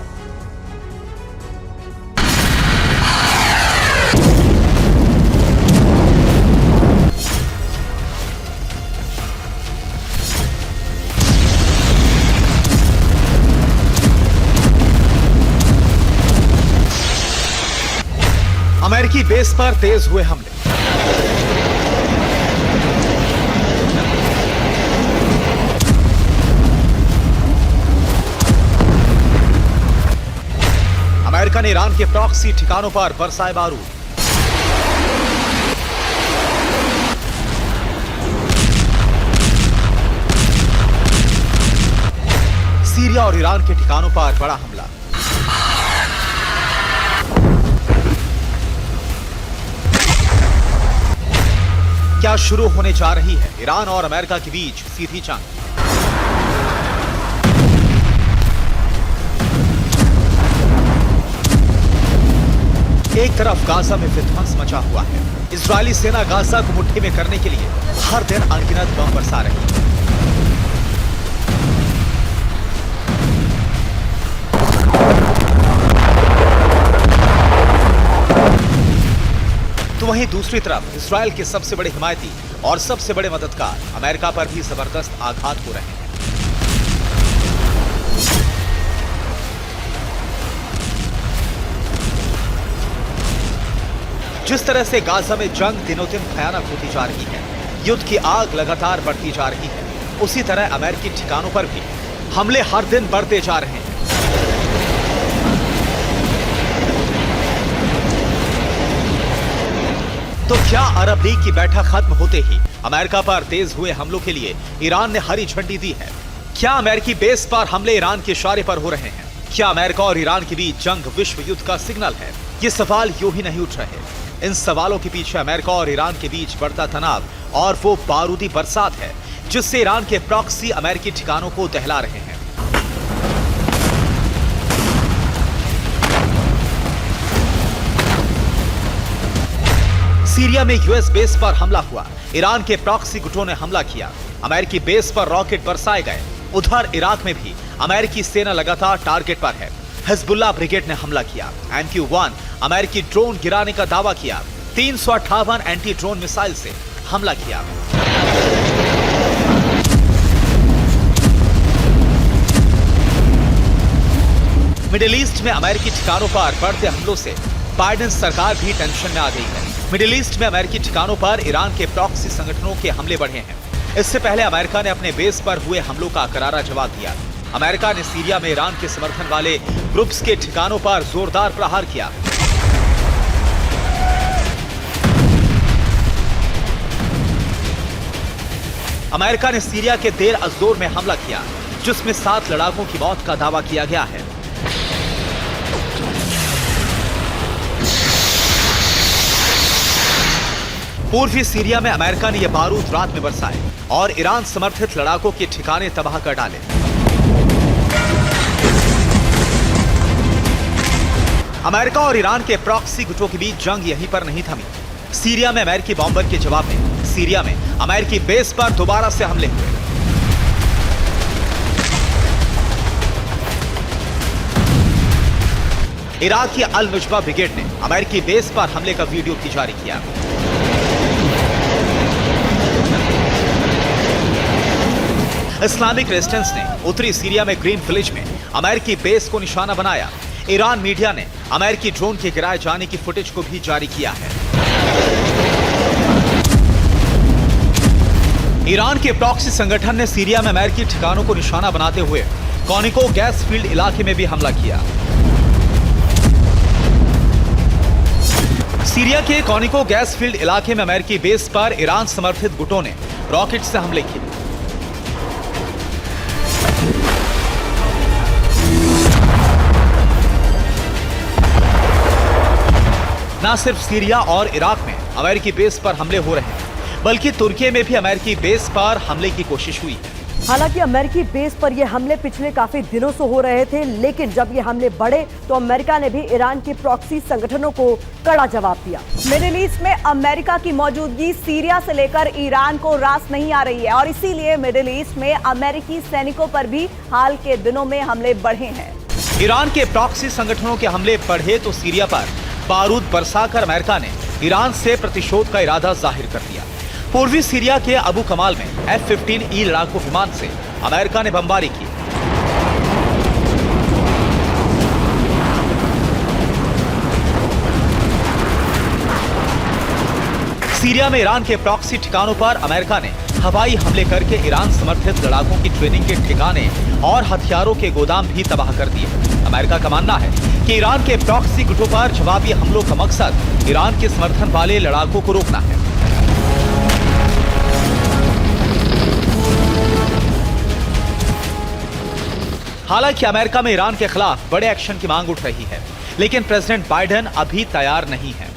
अमेरिकी बेस पर तेज हुए हमले। अमेरिका ने ईरान के प्रॉक्सी ठिकानों पर बरसाए बारूद। सीरिया और ईरान के ठिकानों पर बड़ा हमला। क्या शुरू होने जा रही है ईरान और अमेरिका के बीच सीधी जंग। एक तरफ गाजा में विध्वंस मचा हुआ है। इजरायली सेना गाजा को मुट्ठी में करने के लिए हर दिन अनगिनत बम बरसा रही है। तो वहीं दूसरी तरफ इजरायल के सबसे बड़े हिमायती और सबसे बड़े मददगार अमेरिका पर भी जबरदस्त आघात हो रहे हैं। जिस तरह से गाजा में जंग दिनों दिन भयानक होती जा रही है, युद्ध की आग लगातार बढ़ती जा रही है, उसी तरह अमेरिकी ठिकानों पर भी हमले हर दिन बढ़ते जा रहे हैं। तो क्या अरब लीग की बैठक खत्म होते ही अमेरिका पर तेज हुए हमलों के लिए ईरान ने हरी झंडी दी है? क्या अमेरिकी बेस पर हमले ईरान के इशारे पर हो रहे हैं? क्या अमेरिका और ईरान के बीच जंग विश्व युद्ध का सिग्नल है? ये सवाल यूं ही नहीं उठ रहे। इन सवालों के पीछे अमेरिका और ईरान के बीच बढ़ता तनाव और वो बारूदी बरसात है, जिससे ईरान के प्रॉक्सी अमेरिकी ठिकानों को दहला रहे हैं। सीरिया में यूएस बेस पर हमला हुआ। ईरान के प्रॉक्सी गुटों ने हमला किया। अमेरिकी बेस पर रॉकेट बरसाए गए। उधर इराक में भी अमेरिकी सेना लगातार टारगेट पर है। हिजबुल्लाह ब्रिगेड ने हमला किया। MQ-1 अमेरिकी ड्रोन गिराने का दावा किया। 358 एंटी ड्रोन मिसाइल से हमला किया। मिडिल ईस्ट में अमेरिकी ठिकानों पर बढ़ते हमलों से बाइडेन सरकार भी टेंशन में आ गई है। मिडिल ईस्ट में अमेरिकी ठिकानों पर ईरान के प्रॉक्सी संगठनों के हमले बढ़े हैं। इससे पहले अमेरिका ने अपने बेस पर हुए हमलों का करारा जवाब दिया। अमेरिका ने सीरिया में ईरान के समर्थन वाले ग्रुप्स के ठिकानों पर जोरदार प्रहार किया। अमेरिका ने सीरिया के देर अज़ोर में हमला किया, जिसमें 7 लड़ाकों की मौत का दावा किया गया है। पूर्वी सीरिया में अमेरिका ने यह बारूद रात में बरसाए और ईरान समर्थित लड़ाकों के ठिकाने तबाह कर डाले। अमेरिका और ईरान के प्रॉक्सी गुटों के बीच जंग यहीं पर नहीं थमी। सीरिया में अमेरिकी बॉम्बर के जवाब में सीरिया में अमेरिकी बेस पर दोबारा से हमले हुए। इराक की अल नुजबा ब्रिगेड ने अमेरिकी बेस पर हमले का वीडियो भी जारी किया। इस्लामिक रेजिस्टेंस ने उत्तरी सीरिया में ग्रीन विलेज में अमेरिकी बेस को निशाना बनाया। ईरान मीडिया ने अमेरिकी ड्रोन के गिराए जाने की फुटेज को भी जारी किया है। ईरान के प्रॉक्सी संगठन ने सीरिया में अमेरिकी ठिकानों को निशाना बनाते हुए कॉनिको गैस फील्ड इलाके में भी हमला किया। सीरिया के कॉनिको गैस फील्ड इलाके में अमेरिकी बेस पर ईरान समर्थित गुटों ने रॉकेट से हमले किए। न सिर्फ सीरिया और इराक में अमेरिकी बेस पर हमले हो रहे हैं, बल्कि तुर्की में भी अमेरिकी बेस पर हमले की कोशिश हुई है। हालांकि अमेरिकी बेस पर ये हमले पिछले काफी दिनों से हो रहे थे, लेकिन जब ये हमले बढ़े तो अमेरिका ने भी ईरान के प्रॉक्सी संगठनों को कड़ा जवाब दिया। मिडिल ईस्ट में अमेरिका की मौजूदगी सीरिया से लेकर ईरान को रास नहीं आ रही है और इसीलिए मिडिल ईस्ट में अमेरिकी सैनिकों पर भी हाल के दिनों में हमले बढ़े हैं। ईरान के प्रॉक्सी संगठनों के हमले बढ़े तो सीरिया पर बारूद बरसाकर अमेरिका ने ईरान से प्रतिशोध का इरादा जाहिर कर दिया। पूर्वी सीरिया के अबू कमाल में F-15E लड़ाकू विमान से अमेरिका ने बमबारी की। सीरिया में ईरान के प्रॉक्सी ठिकानों पर अमेरिका ने हवाई हमले करके ईरान समर्थित लड़ाकों की ट्रेनिंग के ठिकाने और हथियारों के गोदाम भी तबाह कर दिए। अमेरिका का मानना है कि ईरान के प्रॉक्सी गुटों पर जवाबी हमलों का मकसद ईरान के समर्थन वाले लड़ाकों को रोकना है। हालांकि अमेरिका में ईरान के खिलाफ बड़े एक्शन की मांग उठ रही है, लेकिन प्रेसिडेंट बाइडेन अभी तैयार नहीं है।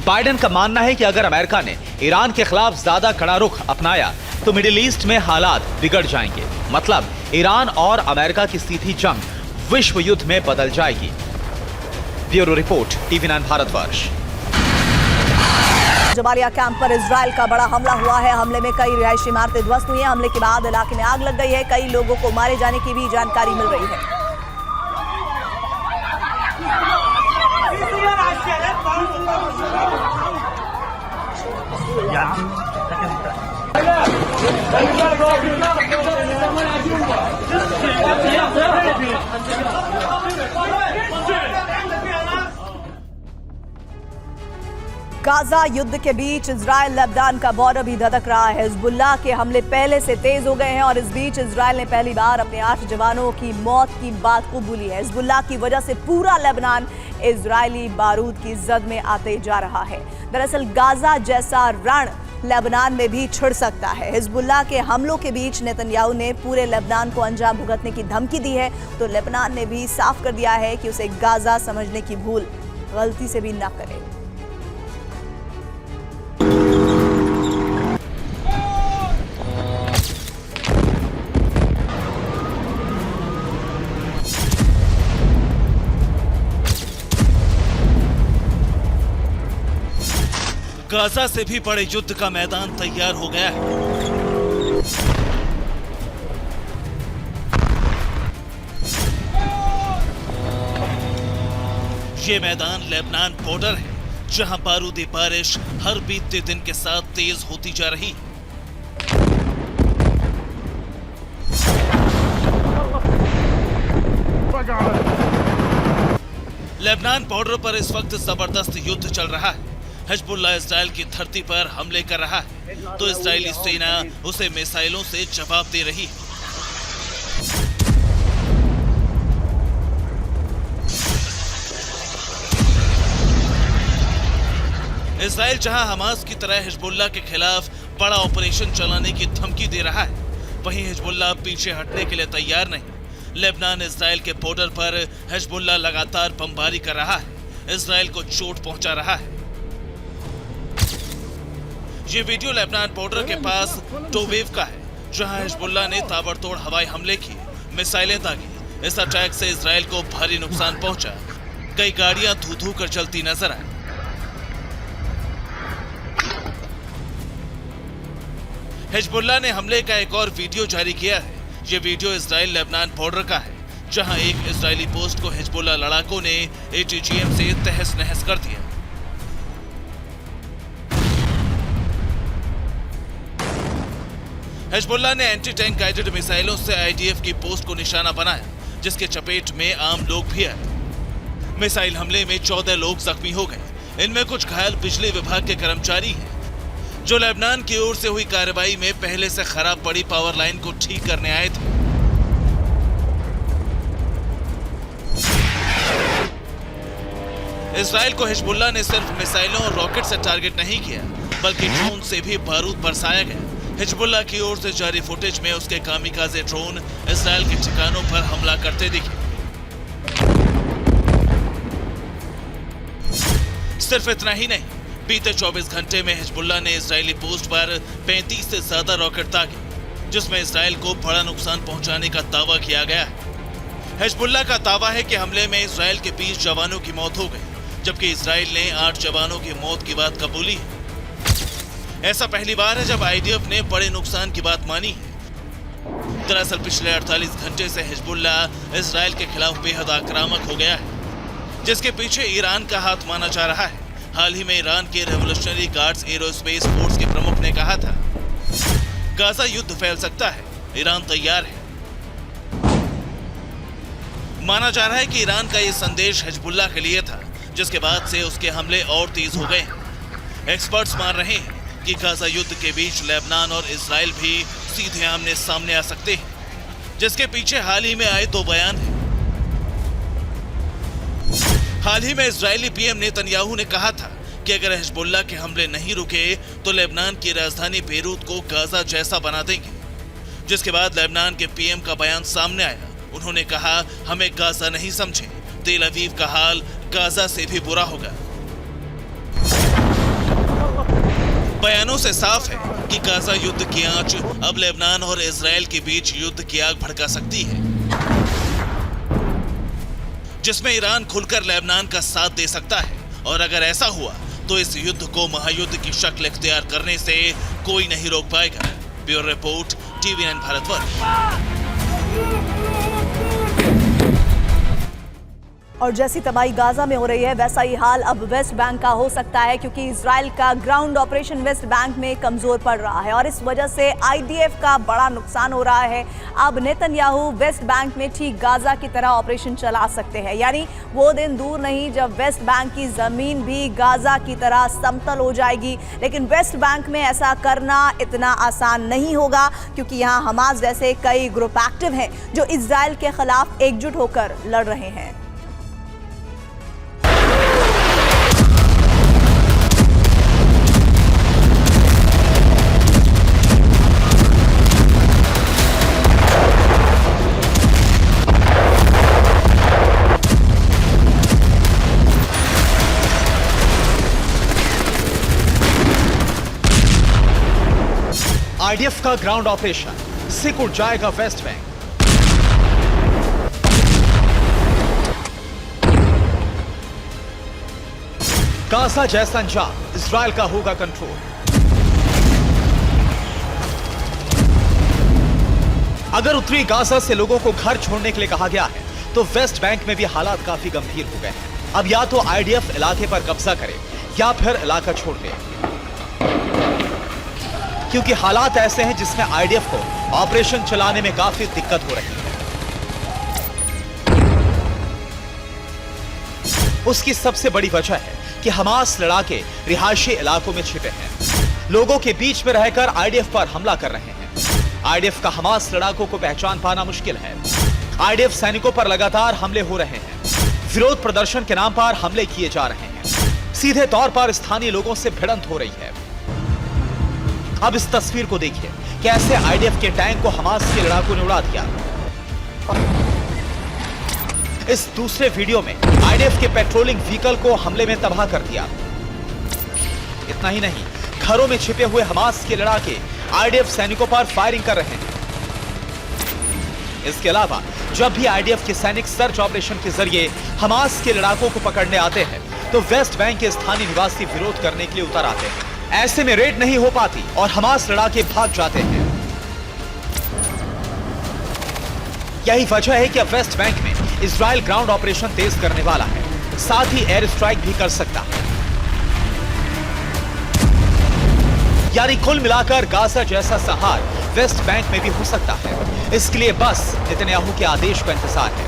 बाइडेन का मानना है कि अगर अमेरिका ने ईरान के खिलाफ ज्यादा कड़ा रुख अपनाया तो मिडिल ईस्ट में हालात बिगड़ जाएंगे। मतलब ईरान और अमेरिका की सीधी जंग विश्व युद्ध में बदल जाएगी। Bureau report, TV9 Bharatvarsh. Jabalia camp पर इजराइल का बड़ा हमला हुआ है। हमले में कई रिहायशी इमारतें ध्वस्त हुई हैं। हमले के बाद इलाके में आग लग गई है। कई लोगों को मारे जाने की भी जानकारी मिल रही है। गाजा युद्ध के बीच इजराइल लेबनान का बॉर्डर भी धधक रहा है। हिजबुल्लाह के हमले पहले से तेज हो गए हैं और इस बीच इजराइल ने पहली बार अपने 8 जवानों की मौत की बात कबूली है। हिजबुल्लाह की वजह से पूरा लेबनान इजरायली बारूद की जद में आते जा रहा है। दरअसल गाजा जैसा रण लेबनान में भी छिड़ सकता है। हिजबुल्लाह के हमलों के बीच नेतन्याहू ने पूरे लेबनान को अंजाम भुगतने की धमकी दी है, तो लेबनान ने भी साफ कर दिया है कि उसे गाजा समझने की भूल गलती से भी न करे। गाजा से भी बड़े युद्ध का मैदान तैयार हो गया है। ये मैदान लेबनान बॉर्डर है, जहां बारूदी बारिश हर बीतते दिन के साथ तेज होती जा रही है। लेबनान बॉर्डर पर इस वक्त जबरदस्त युद्ध चल रहा है। हिजबुल्लाह इजराइल की धरती पर हमले कर रहा है, तो इजरायली सेना उसे मिसाइलों से जवाब दे रही है। इजराइल जहां हमास की तरह हिजबुल्लाह के खिलाफ बड़ा ऑपरेशन चलाने की धमकी दे रहा है, वहीं हिजबुल्लाह पीछे हटने के लिए तैयार नहीं। लेबनान इजराइल के बॉर्डर पर हिजबुल्लाह लगातार बमबारी कर रहा है, इजराइल को चोट पहुंचा रहा है। ये वीडियो लेबनान बॉर्डर के पास टोवेव का है, जहां हिजबुल्लाह ने ताबड़तोड़ हवाई हमले किए, मिसाइलें दागी। इस अटैक से इजराइल को भारी नुकसान पहुंचा। कई गाड़ियां धू-धू कर चलती नजर आई। हिजबुल्लाह ने हमले का एक और वीडियो जारी किया है। ये वीडियो इजराइल लेबनान बॉर्डर का है, जहां एक इजरायली पोस्ट को हिजबुल्लाह लड़ाकों ने ATGM से तहस नहस कर दिया। हिजबुल्लाह ने एंटी टैंक गाइडेड मिसाइलों से आईडीएफ की पोस्ट को निशाना बनाया, जिसके चपेट में आम लोग भी आए। मिसाइल हमले में 14 लोग जख्मी हो गए। इनमें कुछ घायल बिजली विभाग के कर्मचारी हैं, जो लेबनान की ओर से हुई कार्रवाई में पहले से खराब पड़ी पावर लाइन को ठीक करने आए थे। इजराइल को हिजबुल्लाह ने सिर्फ मिसाइलों और रॉकेट से टारगेट नहीं किया, बल्कि ड्रोन से भी बारूद बरसाया गया। हिजबुल्लाह की ओर से जारी फुटेज में उसके कामिकाज़े ड्रोन इजराइल के ठिकानों पर हमला करते दिखे। सिर्फ इतना ही नहीं, बीते 24 घंटे में हिजबुल्लाह ने इजरायली पोस्ट पर 35 से ज्यादा रॉकेट दागे, जिसमें इजराइल को बड़ा नुकसान पहुंचाने का दावा किया गया है। हिजबुल्लाह का दावा है कि हमले में इजराइल के 20 जवानों की मौत हो गई, जबकि इजराइल ने 8 जवानों की मौत की बात कबूली है। ऐसा पहली बार है जब आईडीएफ ने बड़े नुकसान की बात मानी है। दरअसल पिछले 48 घंटे से हिजबुल्लाह इजराइल के खिलाफ बेहद आक्रामक हो गया है, जिसके पीछे ईरान का हाथ माना जा रहा है। हाल ही में ईरान के रेवोल्यूशनरी गार्ड्स एरोस्पेस फोर्स के प्रमुख ने कहा था, गाजा युद्ध फैल सकता है, ईरान तैयार है। माना जा रहा है कि ईरान का यह संदेश हिजबुल्लाह के लिए था, जिसके बाद से उसके हमले और तेज हो गए। एक्सपर्ट्स मान रहे हैं कि गाजा युद्ध के बीच लेबनान और इजराइल भी सीधे आमने सामने आ सकते हैं, जिसके पीछे हाल ही में आए 2 बयान हैं। हाल ही में इजरायली पीएम नेतन्याहू ने कहा था कि अगर हिजबुल्लाह के हमले नहीं रुके तो लेबनान की राजधानी बेरूत को गाजा जैसा बना देंगे, जिसके बाद लेबनान के पीएम का बयान सामने आया। उन्होंने कहा, हमें गाजा नहीं समझे, तेल अवीव का हाल गाजा से भी बुरा होगा। बयानों से साफ है कि गाजा युद्ध की आंच अब लेबनान और इजराइल के बीच युद्ध की आग भड़का सकती है, जिसमें ईरान खुलकर लेबनान का साथ दे सकता है। और अगर ऐसा हुआ तो इस युद्ध को महायुद्ध की शक्ल इख्तियार करने से कोई नहीं रोक पाएगा। Bureau report, TVN Bharatvarsh. और जैसी तबाही गाजा में हो रही है, वैसा ही हाल अब वेस्ट बैंक का हो सकता है, क्योंकि इजराइल का ग्राउंड ऑपरेशन वेस्ट बैंक में कमजोर पड़ रहा है और इस वजह से आईडीएफ का बड़ा नुकसान हो रहा है। अब नेतन्याहू वेस्ट बैंक में ठीक गाजा की तरह ऑपरेशन चला सकते हैं, यानी वो दिन दूर नहीं जब वेस्ट बैंक की जमीन भी गाजा की तरह समतल हो जाएगी। लेकिन वेस्ट बैंक में ऐसा करना इतना आसान नहीं होगा, क्योंकि यहाँ हमास जैसे कई ग्रुप एक्टिव हैं जो इजराइल के खिलाफ एकजुट होकर लड़ रहे हैं। आईडीएफ का ग्राउंड ऑपरेशन, सिकुड़ जाएगा वेस्ट बैंक। गाजा जैसा अंजाम इजराइल का होगा कंट्रोल। अगर उत्तरी गाजा से लोगों को घर छोड़ने के लिए कहा गया है, तो वेस्ट बैंक में भी हालात काफी गंभीर हो गए हैं। अब या तो आईडीएफ इलाके पर कब्जा करे या फिर इलाका छोड़ दे, क्योंकि हालात ऐसे हैं जिसमें आईडीएफ को ऑपरेशन चलाने में काफी दिक्कत हो रही है। उसकी सबसे बड़ी वजह है कि हमास लड़ाके रिहायशी इलाकों में छिपे हैं, लोगों के बीच में रहकर आईडीएफ पर हमला कर रहे हैं। आईडीएफ का हमास लड़ाकों को पहचान पाना मुश्किल है। आईडीएफ सैनिकों पर लगातार हमले हो रहे हैं, विरोध प्रदर्शन के नाम पर हमले किए जा रहे हैं, सीधे तौर पर स्थानीय लोगों से भिड़ंत हो रही है। अब इस तस्वीर को देखिए, कैसे आईडीएफ के टैंक को हमास के लड़ाकों ने उड़ा दिया। इस दूसरे वीडियो में आईडीएफ के पेट्रोलिंग व्हीकल को हमले में तबाह कर दिया। इतना ही नहीं, घरों में छिपे हुए हमास के लड़ाके आईडीएफ सैनिकों पर फायरिंग कर रहे हैं। इसके अलावा जब भी आईडीएफ के सैनिक सर्च ऑपरेशन के जरिए हमास के लड़ाकों को पकड़ने आते हैं, तो वेस्ट बैंक के स्थानीय निवासी विरोध करने के लिए उतर आते हैं। ऐसे में रेड नहीं हो पाती और हमास लड़ाके भाग जाते हैं। यही वजह है कि अब वेस्ट बैंक में इजराइल ग्राउंड ऑपरेशन तेज करने वाला है, साथ ही एयर स्ट्राइक भी कर सकता है। यानी कुल मिलाकर गाजा जैसा संहार वेस्ट बैंक में भी हो सकता है। इसके लिए बस नेतन्याहू के आदेश का इंतजार है।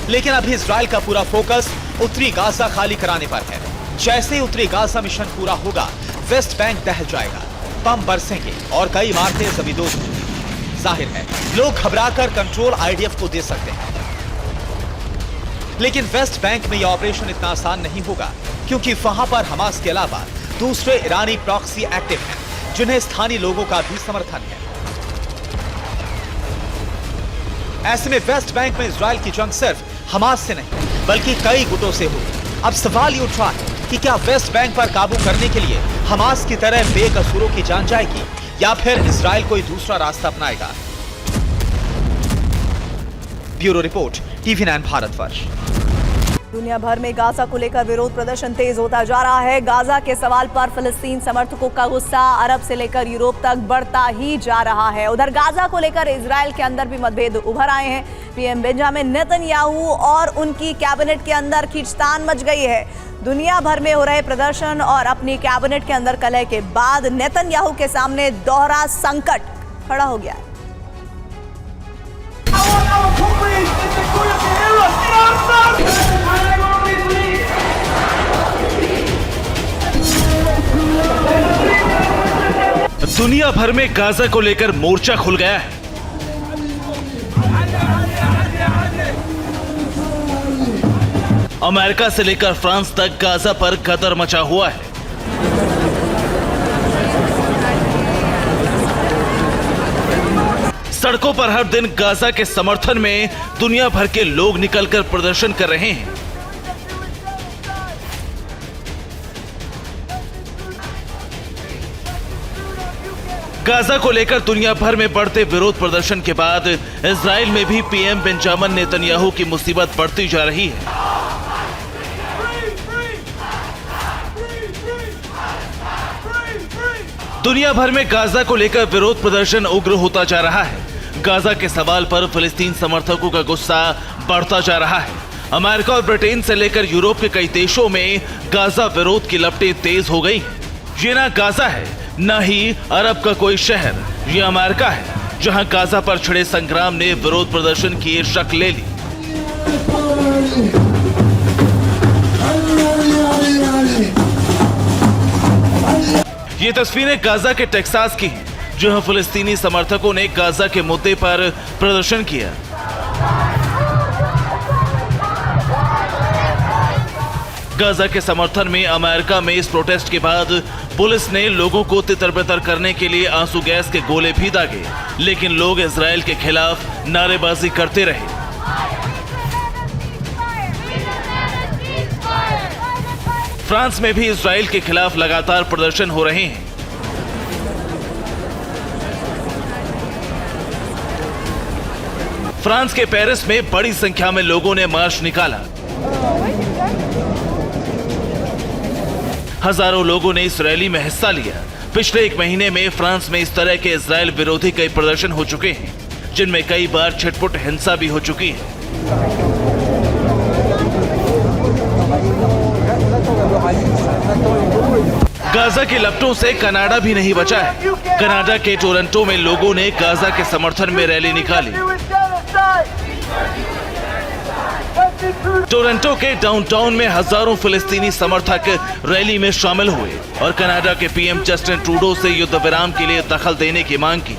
लेकिन अभी इजराइल का पूरा फोकस उत्तरी गाजा खाली कराने पर है। जैसे ही उत्तरी गाजा मिशन पूरा होगा, वेस्ट बैंक दहल जाएगा, बम बरसेंगे और कई इमारतें जमींदोज होंगी। जाहिर है लोग घबराकर कंट्रोल आईडीएफ को दे सकते हैं, लेकिन वेस्ट बैंक में यह ऑपरेशन इतना आसान नहीं होगा, क्योंकि वहां पर हमास के अलावा दूसरे ईरानी प्रॉक्सी एक्टिव हैं, जिन्हें स्थानीय लोगों का भी समर्थन है। ऐसे में वेस्ट बैंक में इजराइल की जंग सिर्फ हमास से नहीं, बल्कि कई गुटों से हुई। अब सवाल ये उठ रहा है कि क्या वेस्ट बैंक पर काबू करने के लिए हमास की तरह बेकसूरों की जान जाएगी, या फिर इजराइल कोई दूसरा रास्ता अपनाएगा? Bureau report, TV9 Bharatvarsh. दुनिया भर में गाजा को लेकर विरोध प्रदर्शन तेज होता जा रहा है। गाजा के सवाल पर फिलिस्तीन समर्थकों का गुस्सा अरब से लेकर यूरोप तक बढ़ता ही जा रहा है। उधर गाजा को लेकर इजराइल के अंदर भी मतभेद उभर आए हैं। पीएम बेंजामिन नेतन्याहू और उनकी कैबिनेट के अंदर खींचतान मच गई है। दुनिया भर में हो रहे प्रदर्शन और अपनी कैबिनेट के अंदर कलह के बाद नेतन्याहू के सामने दोहरा संकट खड़ा हो गया है। दुनिया भर में गाजा को लेकर मोर्चा खुल गया है। अमेरिका से लेकर फ्रांस तक गाजा पर गदर मचा हुआ है। सड़कों पर हर दिन गाजा के समर्थन में दुनिया भर के लोग निकलकर प्रदर्शन कर रहे हैं। गाजा को लेकर दुनिया भर में बढ़ते विरोध प्रदर्शन के बाद इजराइल में भी पीएम बेंजामिन नेतन्याहू की मुसीबत बढ़ती जा रही है। दुनिया भर में गाजा को लेकर विरोध प्रदर्शन उग्र होता जा रहा है। गाजा के सवाल पर फिलिस्तीन समर्थकों का गुस्सा बढ़ता जा रहा है। अमेरिका और ब्रिटेन से लेकर यूरोप के कई देशों में गाजा विरोध की लपटें तेज हो गई हैं। ये ना गाजा है, न ही अरब का कोई शहर, ये अमेरिका है, जहां गाजा पर छिड़े संग्राम ने विरोध प्रदर्शन की शक्ल ले ली। ये तस्वीरें गाजा के टेक्सास की हैं, जहां फिलिस्तीनी समर्थकों ने गाजा के मुद्दे पर प्रदर्शन किया। गाजा के समर्थन में अमेरिका में इस प्रोटेस्ट के बाद पुलिस ने लोगों को तितर-बितर करने के लिए आंसू गैस के गोले भी दागे, लेकिन लोग इजराइल के खिलाफ नारेबाजी करते रहे। फ्रांस में भी इजराइल के खिलाफ लगातार प्रदर्शन हो रहे हैं। फ्रांस के पेरिस में बड़ी संख्या में लोगों ने मार्च निकाला। हजारों लोगों ने इस रैली में हिस्सा लिया। पिछले एक महीने में फ्रांस में इस तरह के इजराइल विरोधी कई प्रदर्शन हो चुके हैं, जिनमें कई बार छिटपुट हिंसा भी हो चुकी है। गाजा की लपटों से कनाडा भी नहीं बचा है। कनाडा के टोरंटो में लोगों ने गाजा के समर्थन में रैली निकाली। टोरंटो के डाउनटाउन में हजारों फिलिस्तीनी समर्थक रैली में शामिल हुए और कनाडा के पीएम जस्टिन ट्रूडो से युद्ध विराम के लिए दखल देने की मांग की।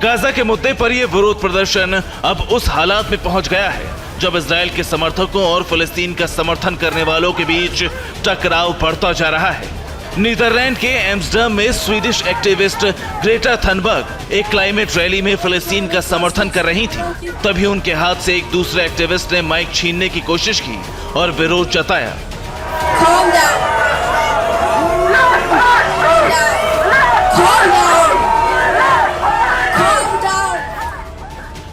गाजा के मुद्दे पर यह विरोध प्रदर्शन अब उस हालात में पहुंच गया है जब इजराइल के समर्थकों और फिलिस्तीन का समर्थन करने वालों के बीच टकराव बढ़ता जा रहा है। नीदरलैंड के एम्स्टर्डम में स्वीडिश एक्टिविस्ट ग्रेटा थनबर्ग एक क्लाइमेट रैली में फिलिस्तीन का समर्थन कर रही थी। तभी उनके हाथ से एक दूसरे एक्टिविस्ट ने माइक छीनने की कोशिश की और विरोध जताया।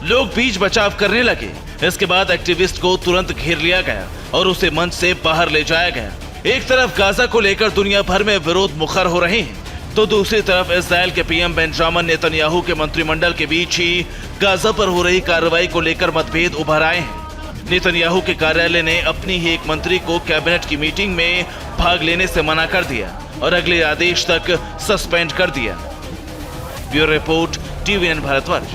लोग बीच बचाव करने लगे। इसके बाद एक्टिविस्ट को तुरंत घेर लिया गया और उसे मंच से बाहर ले जाया गया। एक तरफ गाजा को लेकर दुनिया भर में विरोध मुखर हो रहे हैं, तो दूसरी तरफ इजराइल के पीएम बेंजामिन नेतन्याहू के मंत्रिमंडल के बीच ही गाजा पर हो रही कार्रवाई को लेकर मतभेद उभर आए हैं। नेतन्याहू के कार्यालय ने अपनी ही एक मंत्री को कैबिनेट की मीटिंग में भाग लेने से मना कर दिया। और अगले आदेश तक सस्पेंड कर दिया। Bureau report, TVN Bharatvarsh.